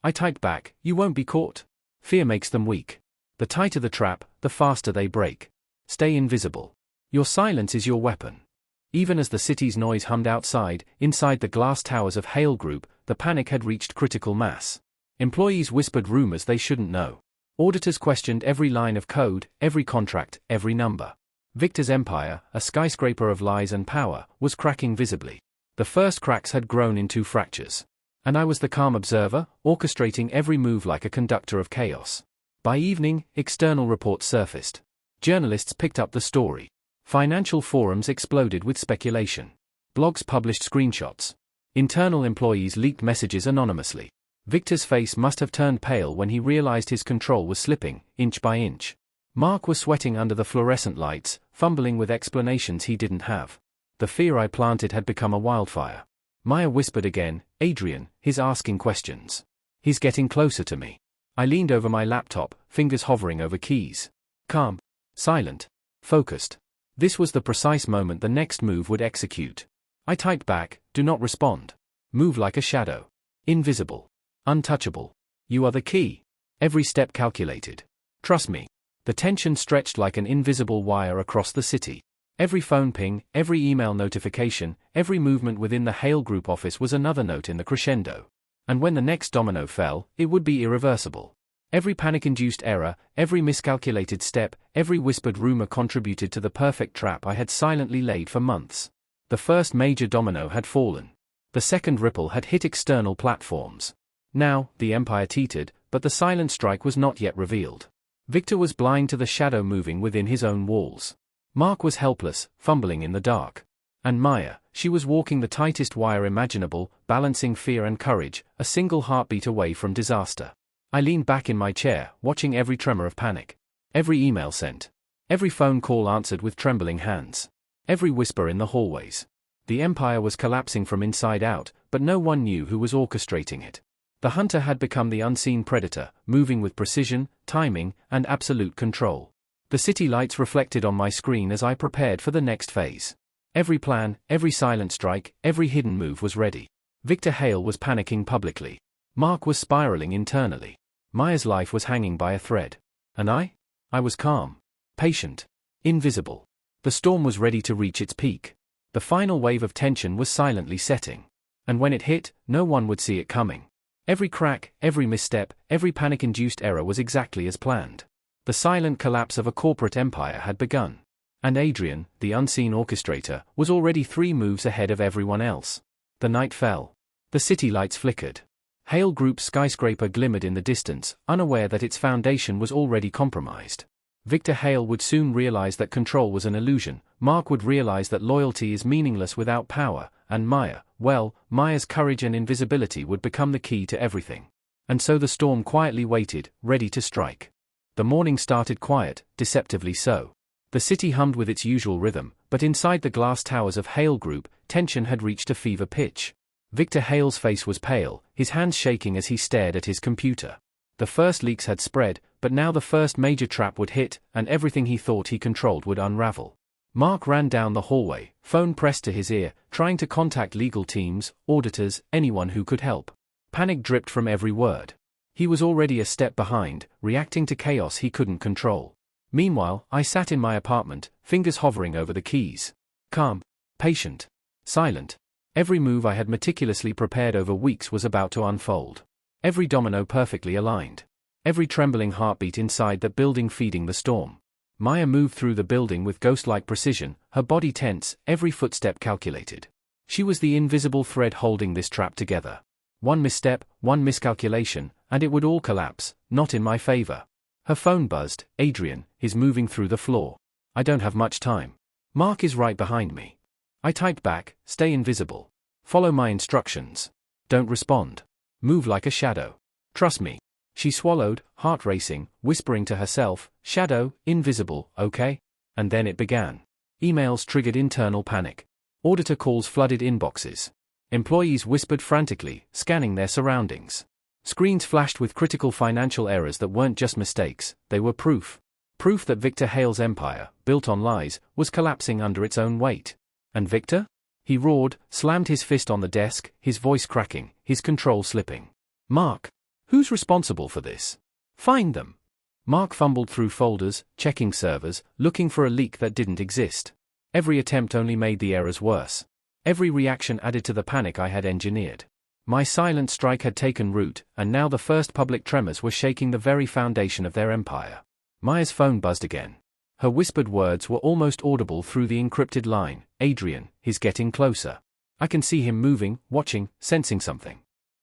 I typed back, "You won't be caught. Fear makes them weak. The tighter the trap, the faster they break. Stay invisible. Your silence is your weapon." Even as the city's noise hummed outside, inside the glass towers of Hale Group, the panic had reached critical mass. Employees whispered rumors they shouldn't know. Auditors questioned every line of code, every contract, every number. Victor's empire, a skyscraper of lies and power, was cracking visibly. The first cracks had grown into fractures. And I was the calm observer, orchestrating every move like a conductor of chaos. By evening, external reports surfaced. Journalists picked up the story. Financial forums exploded with speculation. Blogs published screenshots. Internal employees leaked messages anonymously. Victor's face must have turned pale when he realized his control was slipping, inch by inch. Mark was sweating under the fluorescent lights, fumbling with explanations he didn't have. The fear I planted had become a wildfire. Maya whispered again, "Adrian, he's asking questions. He's getting closer to me." I leaned over my laptop, fingers hovering over keys. Calm. Silent. Focused. This was the precise moment the next move would execute. I typed back, "Do not respond. Move like a shadow. Invisible. Untouchable. You are the key. Every step calculated. Trust me." The tension stretched like an invisible wire across the city. Every phone ping, every email notification, every movement within the Hale Group office was another note in the crescendo. And when the next domino fell, it would be irreversible. Every panic-induced error, every miscalculated step, every whispered rumor contributed to the perfect trap I had silently laid for months. The first major domino had fallen. The second ripple had hit external platforms. Now, the empire teetered, but the silent strike was not yet revealed. Victor was blind to the shadow moving within his own walls. Mark was helpless, fumbling in the dark. And Maya, she was walking the tightest wire imaginable, balancing fear and courage, a single heartbeat away from disaster. I leaned back in my chair, watching every tremor of panic. Every email sent. Every phone call answered with trembling hands. Every whisper in the hallways. The empire was collapsing from inside out, but no one knew who was orchestrating it. The hunter had become the unseen predator, moving with precision, timing, and absolute control. The city lights reflected on my screen as I prepared for the next phase. Every plan, every silent strike, every hidden move was ready. Victor Hale was panicking publicly. Mark was spiraling internally. Maya's life was hanging by a thread. And I was calm, patient, invisible. The storm was ready to reach its peak. The final wave of tension was silently setting. And when it hit, no one would see it coming. Every crack, every misstep, every panic-induced error was exactly as planned. The silent collapse of a corporate empire had begun. And Adrian, the unseen orchestrator, was already 3 moves ahead of everyone else. The night fell. The city lights flickered. Hale Group's skyscraper glimmered in the distance, unaware that its foundation was already compromised. Victor Hale would soon realize that control was an illusion, Mark would realize that loyalty is meaningless without power, and Maya's courage and invisibility would become the key to everything. And so the storm quietly waited, ready to strike. The morning started quiet, deceptively so. The city hummed with its usual rhythm, but inside the glass towers of Hale Group, tension had reached a fever pitch. Victor Hale's face was pale, his hands shaking as he stared at his computer. The first leaks had spread, but now the first major trap would hit, and everything he thought he controlled would unravel. Mark ran down the hallway, phone pressed to his ear, trying to contact legal teams, auditors, anyone who could help. Panic dripped from every word. He was already a step behind, reacting to chaos he couldn't control. Meanwhile, I sat in my apartment, fingers hovering over the keys. Calm, patient, silent. Every move I had meticulously prepared over weeks was about to unfold. Every domino perfectly aligned. Every trembling heartbeat inside that building feeding the storm. Maya moved through the building with ghost-like precision, her body tense, every footstep calculated. She was the invisible thread holding this trap together. One misstep, one miscalculation, and it would all collapse, not in my favor. Her phone buzzed. Adrian, he's moving through the floor. I don't have much time. Mark is right behind me. I typed back, stay invisible. Follow my instructions. Don't respond. Move like a shadow. Trust me. She swallowed, heart racing, whispering to herself, shadow, invisible, okay? And then it began. Emails triggered internal panic. Auditor calls flooded inboxes. Employees whispered frantically, scanning their surroundings. Screens flashed with critical financial errors that weren't just mistakes, they were proof. Proof that Victor Hale's empire, built on lies, was collapsing under its own weight. And Victor? He roared, slammed his fist on the desk, his voice cracking, his control slipping. Mark. Who's responsible for this? Find them. Mark fumbled through folders, checking servers, looking for a leak that didn't exist. Every attempt only made the errors worse. Every reaction added to the panic I had engineered. My silent strike had taken root, and now the first public tremors were shaking the very foundation of their empire. Maya's phone buzzed again. Her whispered words were almost audible through the encrypted line. Adrian, he's getting closer. I can see him moving, watching, sensing something.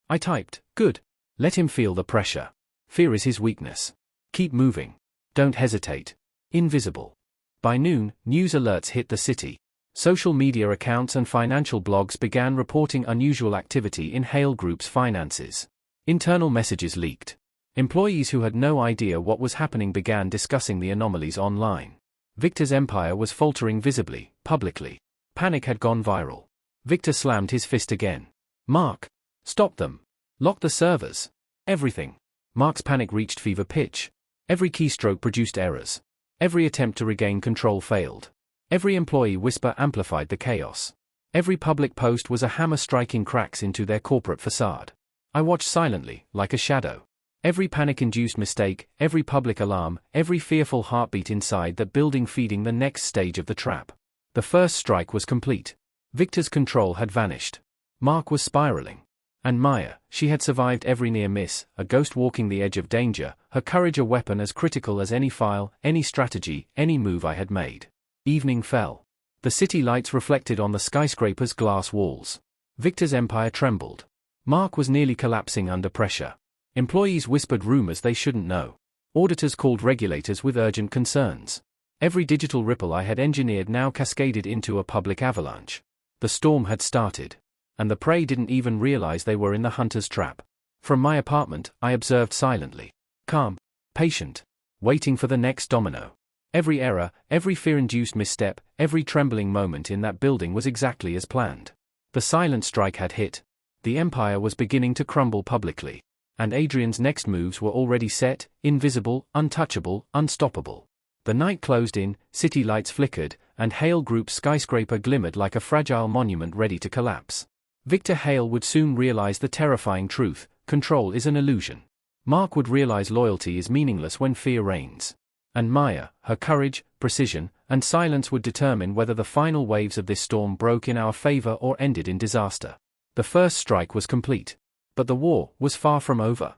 I typed, good. Let him feel the pressure. Fear is his weakness. Keep moving. Don't hesitate. Invisible. By noon, news alerts hit the city. Social media accounts and financial blogs began reporting unusual activity in Hale Group's finances. Internal messages leaked. Employees who had no idea what was happening began discussing the anomalies online. Victor's empire was faltering visibly, publicly. Panic had gone viral. Victor slammed his fist again. Mark. Stop them. Lock the servers. Everything. Mark's panic reached fever pitch. Every keystroke produced errors. Every attempt to regain control failed. Every employee whisper amplified the chaos. Every public post was a hammer striking cracks into their corporate facade. I watched silently, like a shadow. Every panic-induced mistake, every public alarm, every fearful heartbeat inside that building feeding the next stage of the trap. The first strike was complete. Victor's control had vanished. Mark was spiraling. And Maya, she had survived every near miss, a ghost walking the edge of danger, her courage a weapon as critical as any file, any strategy, any move I had made. Evening fell. The city lights reflected on the skyscraper's glass walls. Victor's empire trembled. Mark was nearly collapsing under pressure. Employees whispered rumors they shouldn't know. Auditors called regulators with urgent concerns. Every digital ripple I had engineered now cascaded into a public avalanche. The storm had started. And the prey didn't even realize they were in the hunter's trap. From my apartment, I observed silently. Calm. Patient. Waiting for the next domino. Every error, every fear-induced misstep, every trembling moment in that building was exactly as planned. The silent strike had hit. The empire was beginning to crumble publicly. And Adrian's next moves were already set, invisible, untouchable, unstoppable. The night closed in, city lights flickered, and Hale Group's skyscraper glimmered like a fragile monument ready to collapse. Victor Hale would soon realize the terrifying truth: control is an illusion. Mark would realize loyalty is meaningless when fear reigns. And Maya, her courage, precision, and silence would determine whether the final waves of this storm broke in our favor or ended in disaster. The first strike was complete. But the war was far from over.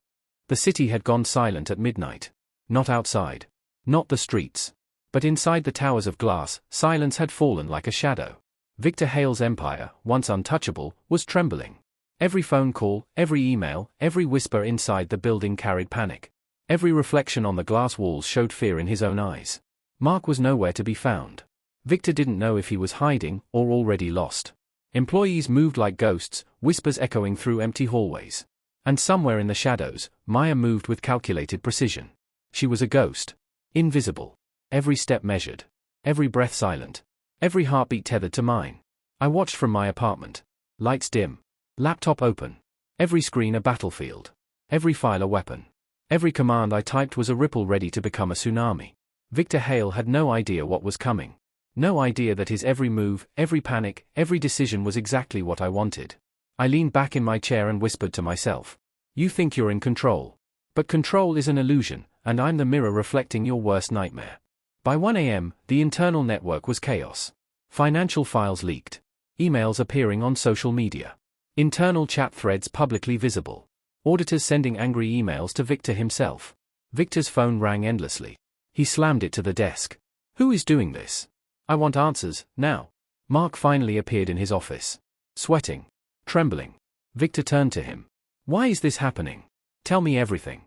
The city had gone silent at midnight. Not outside. Not the streets. But inside the towers of glass, silence had fallen like a shadow. Victor Hale's empire, once untouchable, was trembling. Every phone call, every email, every whisper inside the building carried panic. Every reflection on the glass walls showed fear in his own eyes. Mark was nowhere to be found. Victor didn't know if he was hiding or already lost. Employees moved like ghosts, whispers echoing through empty hallways. And somewhere in the shadows, Maya moved with calculated precision. She was a ghost. Invisible. Every step measured. Every breath silent. Every heartbeat tethered to mine. I watched from my apartment. Lights dim. Laptop open. Every screen a battlefield. Every file a weapon. Every command I typed was a ripple ready to become a tsunami. Victor Hale had no idea what was coming. No idea that his every move, every panic, every decision was exactly what I wanted. I leaned back in my chair and whispered to myself. You think you're in control. But control is an illusion, and I'm the mirror reflecting your worst nightmare. By 1 a.m., the internal network was chaos. Financial files leaked. Emails appearing on social media. Internal chat threads publicly visible. Auditors sending angry emails to Victor himself. Victor's phone rang endlessly. He slammed it to the desk. Who is doing this? I want answers, now. Mark finally appeared in his office. Sweating. Trembling. Victor turned to him. Why is this happening? Tell me everything.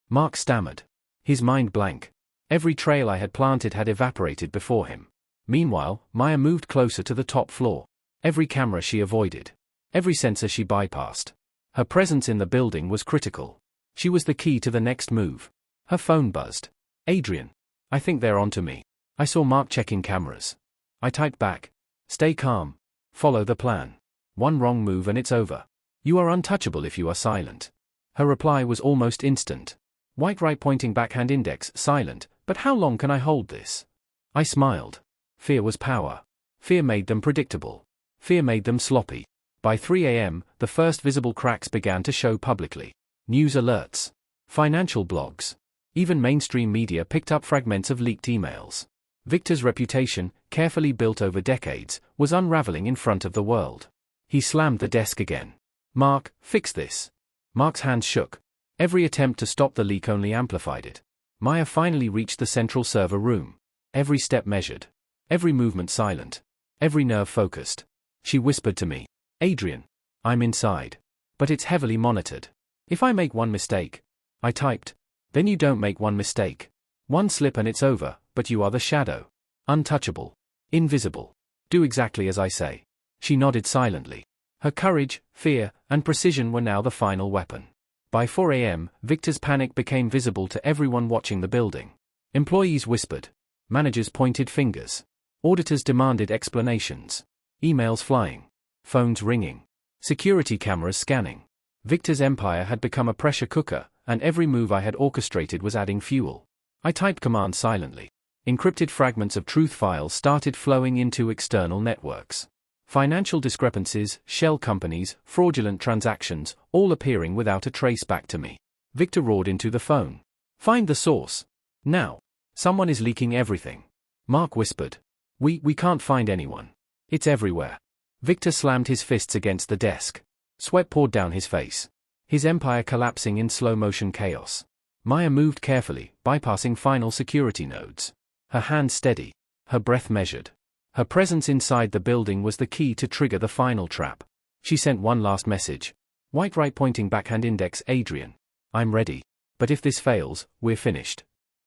Mark stammered. His mind blank. Every trail I had planted had evaporated before him. Meanwhile, Maya moved closer to the top floor. Every camera she avoided. Every sensor she bypassed. Her presence in the building was critical. She was the key to the next move. Her phone buzzed. Adrian. I think they're onto me. I saw Mark checking cameras. I typed back. Stay calm. Follow the plan. One wrong move and it's over. You are untouchable if you are silent. Her reply was almost instant. White right pointing backhand index, silent, but how long can I hold this? I smiled. Fear was power. Fear made them predictable. Fear made them sloppy. By 3 a.m., the first visible cracks began to show publicly. News alerts. Financial blogs. Even mainstream media picked up fragments of leaked emails. Victor's reputation, carefully built over decades, was unraveling in front of the world. He slammed the desk again. Mark, fix this. Mark's hands shook. Every attempt to stop the leak only amplified it. Maya finally reached the central server room. Every step measured. Every movement silent. Every nerve focused. She whispered to me. Adrian. I'm inside. But it's heavily monitored. If I make one mistake. I typed. Then you don't make one mistake. One slip and it's over, but you are the shadow. Untouchable. Invisible. Do exactly as I say. She nodded silently. Her courage, fear, and precision were now the final weapon. By 4 a.m., Victor's panic became visible to everyone watching the building. Employees whispered. Managers pointed fingers. Auditors demanded explanations. Emails flying. Phones ringing. Security cameras scanning. Victor's empire had become a pressure cooker, and every move I had orchestrated was adding fuel. I typed commands silently. Encrypted fragments of truth files started flowing into external networks. Financial discrepancies, shell companies, fraudulent transactions, all appearing without a trace back to me. Victor roared into the phone. Find the source. Now. Someone is leaking everything. Mark whispered. We can't find anyone. It's everywhere. Victor slammed his fists against the desk. Sweat poured down his face. His empire collapsing in slow-motion chaos. Maya moved carefully, bypassing final security nodes. Her hands steady. Her breath measured. Her presence inside the building was the key to trigger the final trap. She sent one last message. White right pointing backhand index, Adrian. I'm ready. But if this fails, we're finished.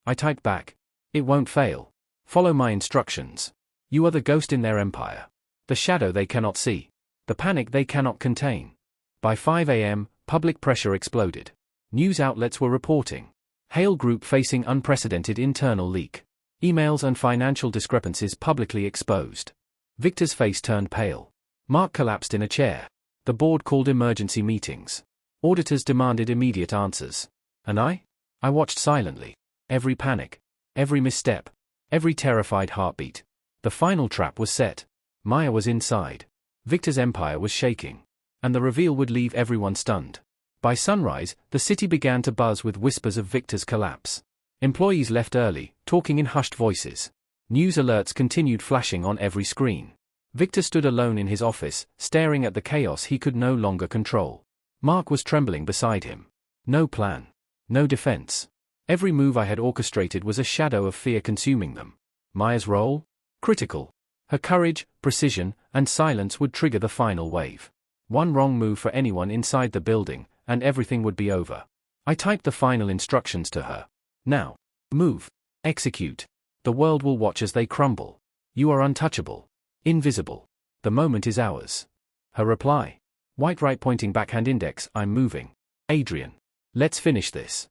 I typed back. It won't fail. Follow my instructions. You are the ghost in their empire. The shadow they cannot see. The panic they cannot contain. By 5 a.m., public pressure exploded. News outlets were reporting. Hale Group facing unprecedented internal leak. Emails and financial discrepancies publicly exposed. Victor's face turned pale. Mark collapsed in a chair. The board called emergency meetings. Auditors demanded immediate answers. And I watched silently. Every panic. Every misstep. Every terrified heartbeat. The final trap was set. Maya was inside. Victor's empire was shaking. And the reveal would leave everyone stunned. By sunrise, the city began to buzz with whispers of Victor's collapse. Employees left early, talking in hushed voices. News alerts continued flashing on every screen. Victor stood alone in his office, staring at the chaos he could no longer control. Mark was trembling beside him. No plan. No defense. Every move I had orchestrated was a shadow of fear consuming them. Maya's role? Critical. Her courage, precision, and silence would trigger the final wave. One wrong move for anyone inside the building, and everything would be over. I typed the final instructions to her. Now. Move. Execute. The world will watch as they crumble. You are untouchable. Invisible. The moment is ours. Her reply. White right pointing backhand index, I'm moving. Adrian. Let's finish this.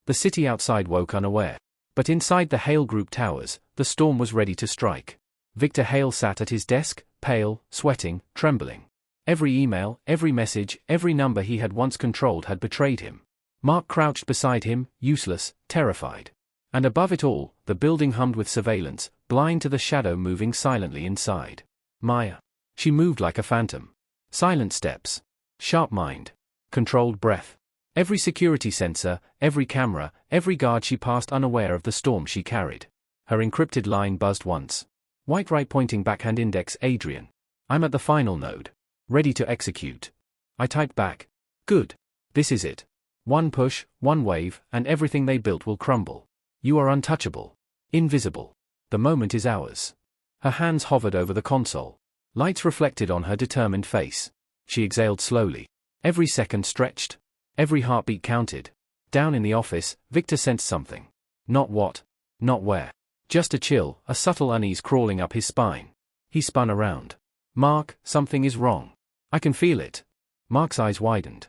The city outside woke unaware. But inside the Hale Group towers, the storm was ready to strike. Victor Hale sat at his desk, pale, sweating, trembling. Every email, every message, every number he had once controlled had betrayed him. Mark crouched beside him, useless, terrified. And above it all, the building hummed with surveillance, blind to the shadow moving silently inside. Maya. She moved like a phantom. Silent steps. Sharp mind. Controlled breath. Every security sensor, every camera, every guard she passed unaware of the storm she carried. Her encrypted line buzzed once. White right pointing backhand index Adrian. I'm at the final node. Ready to execute. I typed back. Good. This is it. One push, one wave, and everything they built will crumble. You are untouchable. Invisible. The moment is ours. Her hands hovered over the console. Lights reflected on her determined face. She exhaled slowly. Every second stretched. Every heartbeat counted. Down in the office, Victor sensed something. Not what. Not where. Just a chill, a subtle unease crawling up his spine. He spun around. Mark, something is wrong. I can feel it. Mark's eyes widened.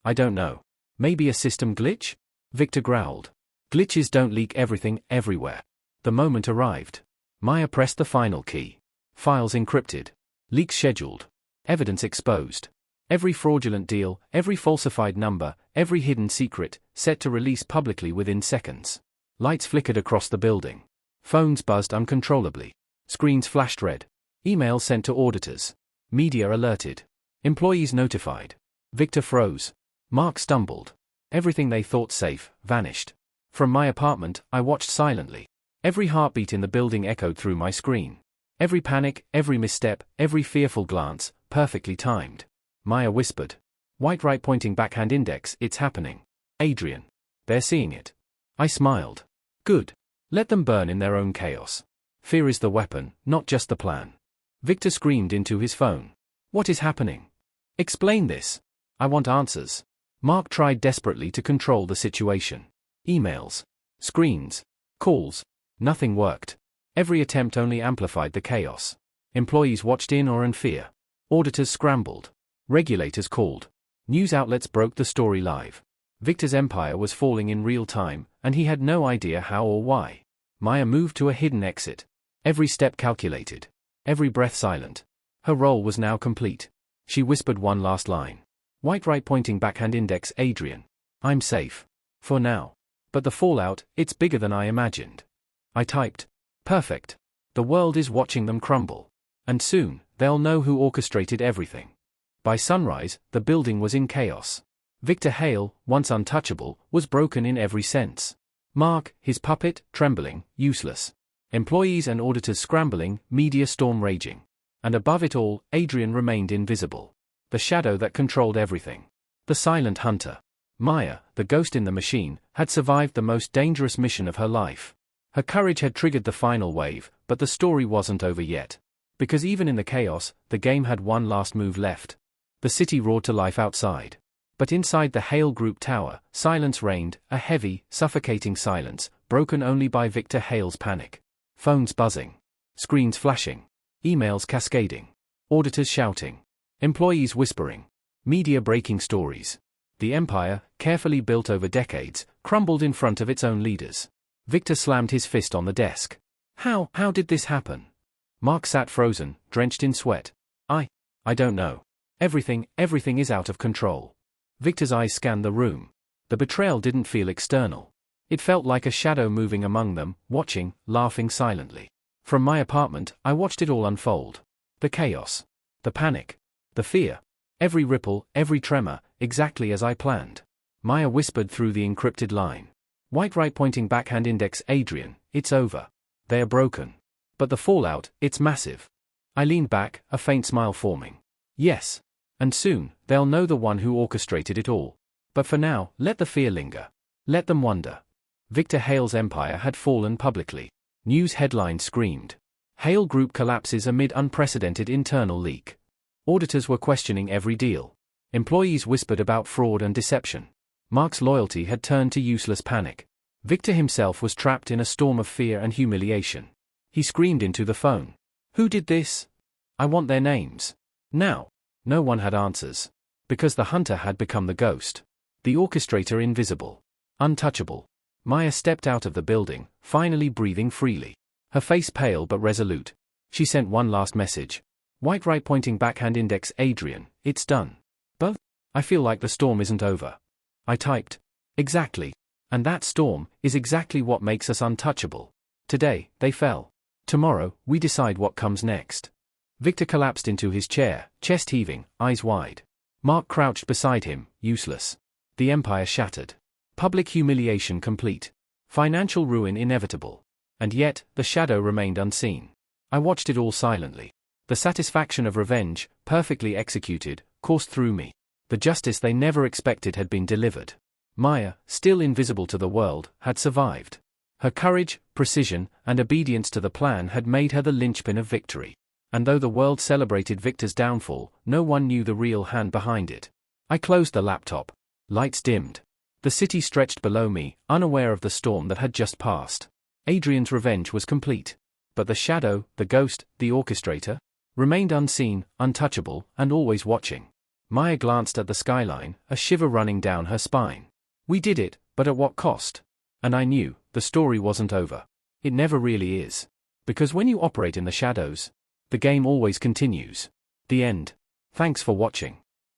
I don't know. Maybe a system glitch? Victor growled. Glitches don't leak everything, everywhere. The moment arrived. Maya pressed the final key. Files encrypted. Leaks scheduled. Evidence exposed. Every fraudulent deal, every falsified number, every hidden secret, set to release publicly within seconds. Lights flickered across the building. Phones buzzed uncontrollably. Screens flashed red. Emails sent to auditors. Media alerted. Employees notified. Victor froze. Mark stumbled. Everything they thought safe, vanished. From my apartment, I watched silently. Every heartbeat in the building echoed through my screen. Every panic, every misstep, every fearful glance, perfectly timed. Maya whispered. White right pointing backhand index, it's happening. Adrian. They're seeing it. I smiled. Good. Let them burn in their own chaos. Fear is the weapon, not just the plan. Victor screamed into his phone. What is happening? Explain this. I want answers. Mark tried desperately to control the situation. Emails. Screens. Calls. Nothing worked. Every attempt only amplified the chaos. Employees watched in awe and fear. Auditors scrambled. Regulators called. News outlets broke the story live. Victor's empire was falling in real time, and he had no idea how or why. Maya moved to a hidden exit. Every step calculated. Every breath silent. Her role was now complete. She whispered one last line. White right pointing backhand index Adrian. I'm safe. For now. But the fallout, it's bigger than I imagined. I typed. Perfect. The world is watching them crumble. And soon, they'll know who orchestrated everything. By sunrise, the building was in chaos. Victor Hale, once untouchable, was broken in every sense. Mark, his puppet, trembling, useless. Employees and auditors scrambling, media storm raging. And above it all, Adrian remained invisible. The shadow that controlled everything. The silent hunter. Maya, the ghost in the machine, had survived the most dangerous mission of her life. Her courage had triggered the final wave, but the story wasn't over yet. Because even in the chaos, the game had one last move left. The city roared to life outside. But inside the Hale Group tower, silence reigned, a heavy, suffocating silence, broken only by Victor Hale's panic. Phones buzzing. Screens flashing. Emails cascading. Auditors shouting. Employees whispering. Media breaking stories. The empire, carefully built over decades, crumbled in front of its own leaders. Victor slammed his fist on the desk. How did this happen? Mark sat frozen, drenched in sweat. I don't know. Everything is out of control. Victor's eyes scanned the room. The betrayal didn't feel external. It felt like a shadow moving among them, watching, laughing silently. From my apartment, I watched it all unfold. The chaos. The panic. The fear. Every ripple, every tremor, exactly as I planned. Maya whispered through the encrypted line. White right pointing backhand index Adrian, it's over. They are broken. But the fallout, it's massive. I leaned back, a faint smile forming. Yes. And soon, they'll know the one who orchestrated it all. But for now, let the fear linger. Let them wonder. Victor Hale's empire had fallen publicly. News headlines screamed. Hale Group collapses amid unprecedented internal leak. Auditors were questioning every deal. Employees whispered about fraud and deception. Mark's loyalty had turned to useless panic. Victor himself was trapped in a storm of fear and humiliation. He screamed into the phone. Who did this? I want their names. Now. No one had answers. Because the hunter had become the ghost. The orchestrator invisible. Untouchable. Maya stepped out of the building, finally breathing freely. Her face pale but resolute. She sent one last message. White right pointing backhand index Adrian, it's done. But I feel like the storm isn't over. I typed. Exactly. And that storm is exactly what makes us untouchable. Today, they fell. Tomorrow, we decide what comes next. Victor collapsed into his chair, chest heaving, eyes wide. Mark crouched beside him, useless. The empire shattered. Public humiliation complete. Financial ruin inevitable. And yet, the shadow remained unseen. I watched it all silently. The satisfaction of revenge, perfectly executed, coursed through me. The justice they never expected had been delivered. Maya, still invisible to the world, had survived. Her courage, precision, and obedience to the plan had made her the linchpin of victory. And though the world celebrated Victor's downfall, no one knew the real hand behind it. I closed the laptop. Lights dimmed. The city stretched below me, unaware of the storm that had just passed. Adrian's revenge was complete. But the shadow, the ghost, the orchestrator, remained unseen, untouchable, and always watching. Maya glanced at the skyline, a shiver running down her spine. We did it, but at what cost? And I knew, the story wasn't over. It never really is. Because when you operate in the shadows, the game always continues. The end. Thanks for watching.